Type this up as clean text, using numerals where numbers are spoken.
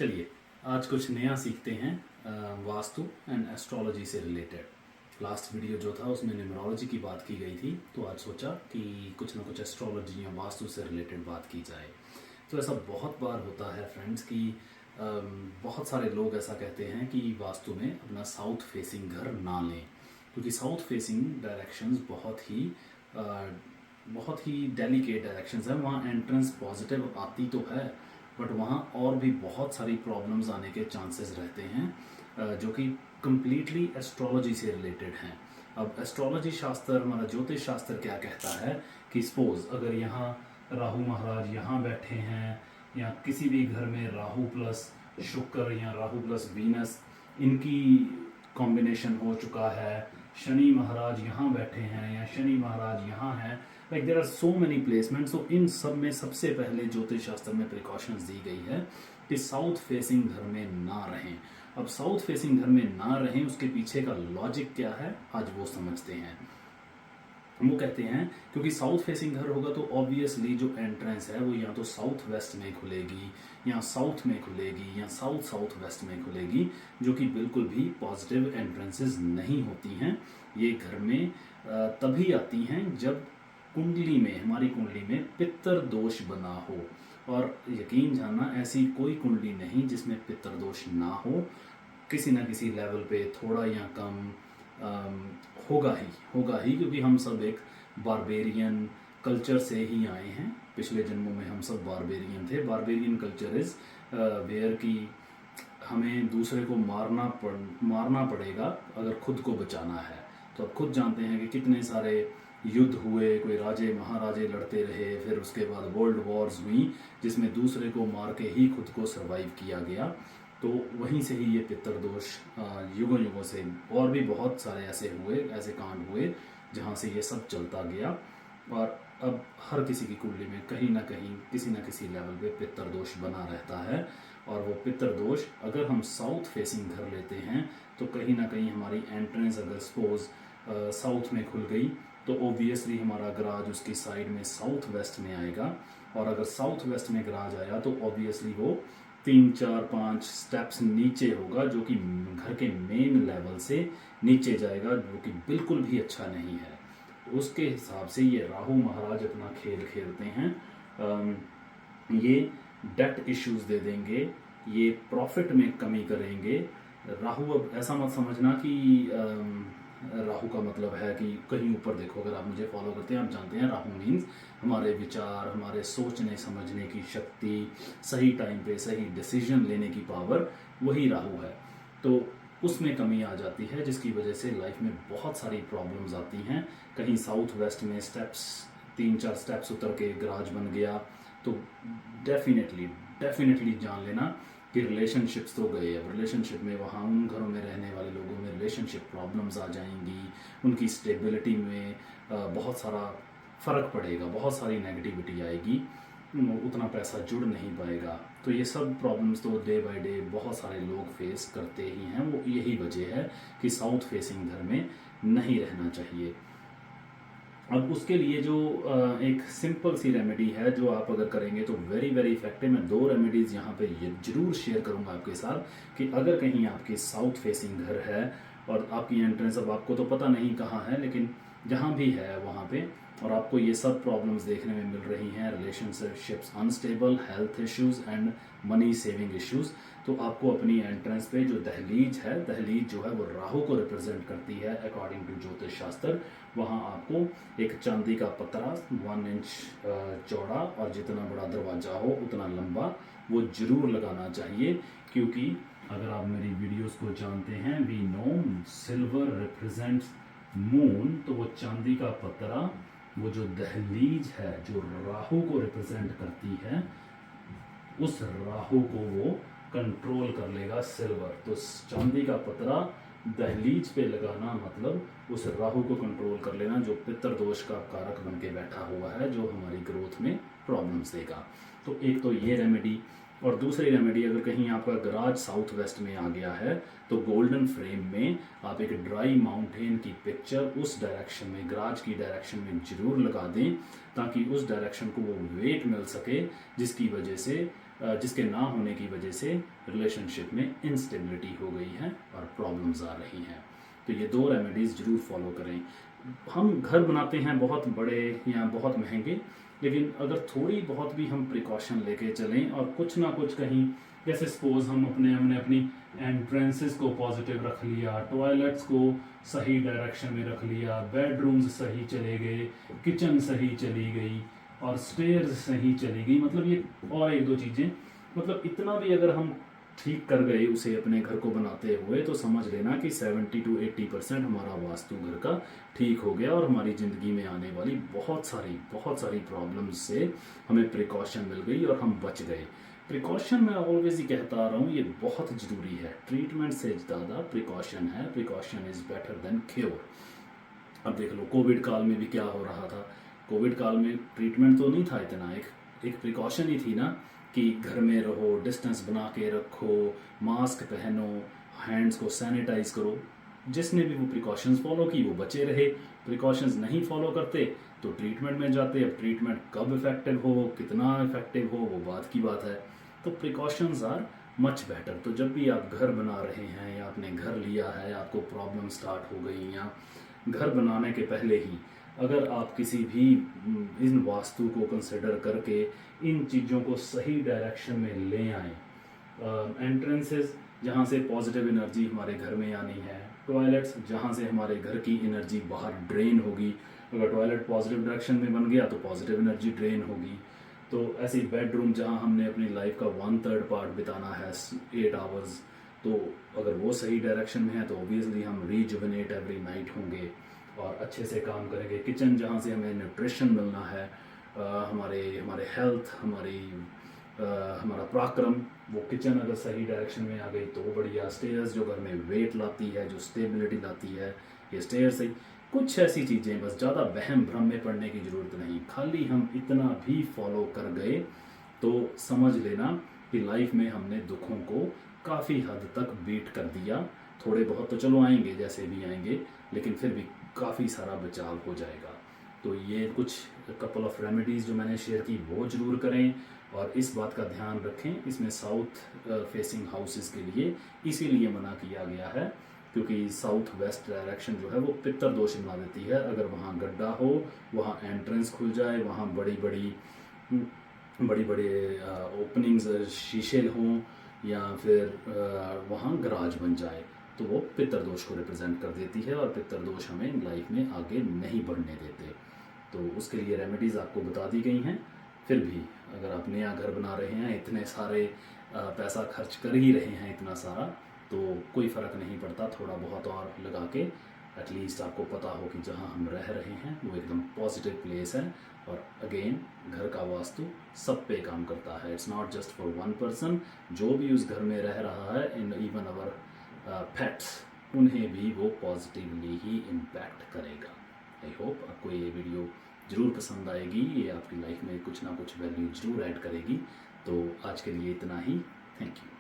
चलिए आज कुछ नया सीखते हैं वास्तु एंड एस्ट्रोलॉजी से रिलेटेड। लास्ट वीडियो जो था उसमें न्यूमरोलॉजी की बात की गई थी, तो आज सोचा कि कुछ ना कुछ एस्ट्रोलॉजी या वास्तु से रिलेटेड बात की जाए। तो ऐसा बहुत बार होता है फ्रेंड्स कि बहुत सारे लोग ऐसा कहते हैं कि वास्तु में अपना साउथ फेसिंग घर ना लें, क्योंकि साउथ फेसिंग डायरेक्शंस बहुत ही डेलिकेट डायरेक्शंस हैं। वहाँ एंट्रेंस पॉजिटिव आती तो है, बट वहाँ और भी बहुत सारी प्रॉब्लम्स आने के चांसेस रहते हैं जो कि कम्प्लीटली एस्ट्रोलॉजी से रिलेटेड हैं। अब एस्ट्रोलॉजी शास्त्र, हमारा ज्योतिष शास्त्र क्या कहता है कि सपोज अगर यहाँ राहु महाराज यहाँ बैठे हैं, या किसी भी घर में राहु प्लस शुक्र या राहु प्लस वीनस इनकी कॉम्बिनेशन हो चुका है, शनि महाराज यहाँ बैठे हैं या शनि महाराज यहाँ हैं, like there are so many placements. तो इन सब में सबसे पहले ज्योतिष शास्त्र में प्रिकॉशंस दी गई है कि साउथ फेसिंग घर में ना रहें। अब साउथ फेसिंग घर में ना रहें, उसके पीछे का लॉजिक क्या है आज वो समझते हैं। वो कहते हैं क्योंकि साउथ फेसिंग घर होगा तो ऑब्वियसली जो एंट्रेंस है वो या तो साउथ वेस्ट में खुलेगी, या साउथ में खुलेगी, या साउथ साउथ वेस्ट में खुलेगी, जो कि बिल्कुल भी पॉजिटिव एंट्रेंसेस नहीं होती हैं। ये घर में तभी आती हैं जब कुंडली में, हमारी कुंडली में पित्तर दोष बना हो। और यकीन जानना, ऐसी कोई कुंडली नहीं जिसमें पित्तर दोष ना हो। किसी ना किसी लेवल पे थोड़ा या कम होगा ही, क्योंकि हम सब एक बारबेरियन कल्चर से ही आए हैं। पिछले जन्मों में हम सब बारबेरियन थे। बारबेरियन कल्चर इज वेयर की हमें दूसरे को मारना पड़ेगा अगर खुद को बचाना है। तो आप खुद जानते हैं कि कितने सारे युद्ध हुए, कोई राजे महाराजे लड़ते रहे, फिर उसके बाद वर्ल्ड वॉर्स हुई जिसमें दूसरे को मार के ही खुद को सरवाइव किया गया। तो वहीं से ही ये पित्तर दोष युगों युगों से, और भी बहुत सारे ऐसे कांड हुए जहाँ से ये सब चलता गया। और अब हर किसी की कुंडली में कहीं ना कहीं किसी न किसी लेवल पे पित्तर दोष बना रहता है। और वो पित्तर दोष अगर हम साउथ फेसिंग घर लेते हैं तो कहीं ना कहीं हमारी एंट्रेंस अगर सपोज साउथ में खुल गई तो ओबियसली हमारा गराज उसकी साइड में साउथ वेस्ट में आएगा। और अगर साउथ वेस्ट में गराज आया तो ऑब्वियसली वो 3 4 5 स्टेप्स नीचे होगा, जो कि घर के मेन लेवल से नीचे जाएगा, जो कि बिल्कुल भी अच्छा नहीं है। उसके हिसाब से ये राहु महाराज अपना खेल खेलते हैं। ये डेट इश्यूज दे देंगे, ये प्रॉफिट में कमी करेंगे। राहु, अब ऐसा मत समझना कि राहु का मतलब है कि कहीं ऊपर देखो। अगर आप मुझे फॉलो करते हैं आप जानते हैं राहु मीन्स हमारे विचार, हमारे सोचने समझने की शक्ति, सही टाइम पे सही डिसीजन लेने की पावर, वही राहु है। तो उसमें कमी आ जाती है जिसकी वजह से लाइफ में बहुत सारी प्रॉब्लम्स आती हैं। कहीं साउथ वेस्ट में स्टेप्स 3 4 स्टेप्स उतर के गराज बन गया तो डेफिनेटली जान लेना कि रिलेशनशिप्स तो गए। अब रिलेशनशिप में वहाँ उन घरों में रहने वाले लोगों में रिलेशनशिप प्रॉब्लम्स आ जाएंगी, उनकी स्टेबिलिटी में बहुत सारा फ़र्क पड़ेगा, बहुत सारी नेगेटिविटी आएगी, उतना पैसा जुड़ नहीं पाएगा। तो ये सब प्रॉब्लम्स तो डे बाय डे बहुत सारे लोग फेस करते ही हैं। वो यही वजह है कि साउथ फेसिंग घर में नहीं रहना चाहिए। अब उसके लिए जो एक सिंपल सी रेमेडी है जो आप अगर करेंगे तो वेरी इफेक्टिव। मैं 2 रेमेडीज़ यहाँ पे ये जरूर शेयर करूँगा आपके साथ कि अगर कहीं आपके साउथ फेसिंग घर है और आपकी एंट्रेंस, अब आपको तो पता नहीं कहाँ है, लेकिन जहाँ भी है वहाँ पे, और आपको ये सब प्रॉब्लम्स देखने में मिल रही हैं, relationships unstable, health issues and money saving issues, तो आपको अपनी एंट्रेंस पे जो दहलीज जो है वो राहु को रिप्रेजेंट करती है अकॉर्डिंग टू ज्योतिष शास्त्र। वहाँ आपको एक चांदी का पतरा 1 इंच चौड़ा और जितना बड़ा दरवाजा हो उतना लंबा वो जरूर लगाना चाहिए। क्योंकि अगर आप मेरी वीडियोस को जानते हैं, we know silver represents moon, तो वो चांदी का पतरा, वो जो दहलीज है जो राहु को रिप्रेजेंट करती है, उस राहु को वो कंट्रोल कर लेगा सिल्वर। तो चांदी का पतरा दहलीज पे लगाना मतलब उस राहु को कंट्रोल कर लेना, जो पित्तर दोष का कारक बन के बैठा हुआ है, जो हमारी ग्रोथ में प्रॉब्लम्स देगा। तो एक तो ये रेमेडी, और दूसरी रेमेडी, अगर कहीं आपका गराज साउथ वेस्ट में आ गया है तो गोल्डन फ्रेम में आप एक ड्राई माउंटेन की पिक्चर उस डायरेक्शन में, गराज की डायरेक्शन में जरूर लगा दें, ताकि उस डायरेक्शन को वो वेट मिल सके, जिसकी वजह से जिसके ना होने की वजह से रिलेशनशिप में इंस्टेबिलिटी हो गई है और प्रॉब्लम्स आ रही हैं। तो ये 2 रेमेडीज़ ज़रूर फॉलो करें। हम घर बनाते हैं बहुत बड़े या बहुत महंगे, लेकिन अगर थोड़ी बहुत भी हम प्रिकॉशन लेके चलें और कुछ ना कुछ कहीं, जैसे सपोज हमने अपनी एंट्रेंसेस को पॉजिटिव रख लिया, टॉयलेट्स को सही डायरेक्शन में रख लिया, बेडरूम्स सही चले गए, किचन सही चली गई और स्टेयर्स सही चली गई, मतलब ये और 1-2 चीज़ें, मतलब इतना भी अगर हम ठीक कर गए उसे अपने घर को बनाते हुए, तो समझ लेना कि 70 to 80% हमारा वास्तु घर का ठीक हो गया और हमारी ज़िंदगी में आने वाली बहुत सारी प्रॉब्लम्स से हमें प्रिकॉशन मिल गई और हम बच गए। प्रिकॉशन मैं ऑलवेज ही कहता आ रहा हूँ, ये बहुत ज़रूरी है। ट्रीटमेंट से ज़्यादा प्रिकॉशन है। Precaution is better than cure. अब देख लो कोविड काल में भी क्या हो रहा था। कोविड काल में ट्रीटमेंट तो नहीं था इतना, एक प्रिकॉशन ही थी ना कि घर में रहो, डिस्टेंस बना के रखो, मास्क पहनो, हैंड्स को सैनिटाइज करो। जिसने भी वो प्रिकॉशंस फॉलो की वो बचे रहे, प्रिकॉशंस नहीं फॉलो करते तो ट्रीटमेंट में जाते। अब ट्रीटमेंट कब इफेक्टिव हो, कितना इफेक्टिव हो, वो बात की बात है। तो प्रिकॉशंस आर मच बेटर। तो जब भी आप घर बना रहे हैं या आपने घर लिया है, आपको प्रॉब्लम स्टार्ट हो गई, या घर बनाने के पहले ही अगर आप किसी भी इन वास्तु को कंसिडर करके इन चीज़ों को सही डायरेक्शन में ले आएँ, एंट्रेंसेस जहाँ से पॉजिटिव एनर्जी हमारे घर में आनी है, टॉयलेट्स जहाँ से हमारे घर की एनर्जी बाहर ड्रेन होगी, अगर टॉयलेट पॉजिटिव डायरेक्शन में बन गया तो पॉजिटिव एनर्जी ड्रेन होगी। तो ऐसे बेडरूम जहाँ हमने अपनी लाइफ का 1/3 पार्ट बिताना है 8 आवर्स, तो अगर वो सही डायरेक्शन में है तो ऑब्वियसली हम रीजुवेनेट एवरी नाइट होंगे और अच्छे से काम करेंगे। किचन जहाँ से हमें न्यूट्रिशन मिलना है, हमारे हेल्थ, हमारा पराक्रम, वो किचन अगर सही डायरेक्शन में आ गई तो बढ़िया। स्टेयर्स जो घर में वेट लाती है, जो स्टेबिलिटी लाती है, ये स्टेयर्स ही। कुछ ऐसी चीज़ें, बस ज़्यादा वहम भ्रम में पड़ने की ज़रूरत नहीं। खाली हम इतना भी फॉलो कर गए तो समझ लेना कि लाइफ में हमने दुखों को काफ़ी हद तक बीट कर दिया। थोड़े बहुत तो चलो आएंगे, जैसे भी आएंगे, लेकिन फिर भी काफ़ी सारा बचाव हो जाएगा। तो ये कुछ कपल ऑफ रेमेडीज़ जो मैंने शेयर की वो ज़रूर करें और इस बात का ध्यान रखें, इसमें साउथ फेसिंग हाउसेस के लिए इसीलिए मना किया गया है क्योंकि साउथ वेस्ट डायरेक्शन जो है वो पित्तर दोष बना देती है। अगर वहाँ गड्ढा हो, वहाँ एंट्रेंस खुल जाए, वहाँ बड़ी बड़ी ओपनिंग्स शीशे हों, या फिर वहाँ गराज बन जाए, तो वो पित्तर दोष को रिप्रेजेंट कर देती है और पित्तर दोष हमें लाइफ में आगे नहीं बढ़ने देते। तो उसके लिए रेमेडीज़ आपको बता दी गई हैं। फिर भी अगर आप नया घर बना रहे हैं, इतने सारे पैसा खर्च कर ही रहे हैं इतना सारा, तो कोई फ़र्क नहीं पड़ता, थोड़ा बहुत और लगा के एटलीस्ट आपको पता हो कि जहाँ हम रह रहे हैं वो एकदम पॉजिटिव प्लेस है। और अगेन घर का वास्तु सब पे काम करता है, it's not just for one person. जो भी उस घर में रह रहा है, इन इवन अवर पेट्स, उन्हें भी वो पॉजिटिवली ही इम्पैक्ट करेगा। आई होप आपको ये वीडियो ज़रूर पसंद आएगी, ये आपकी लाइफ में कुछ ना कुछ वैल्यू ज़रूर ऐड करेगी। तो आज के लिए इतना ही। Thank you.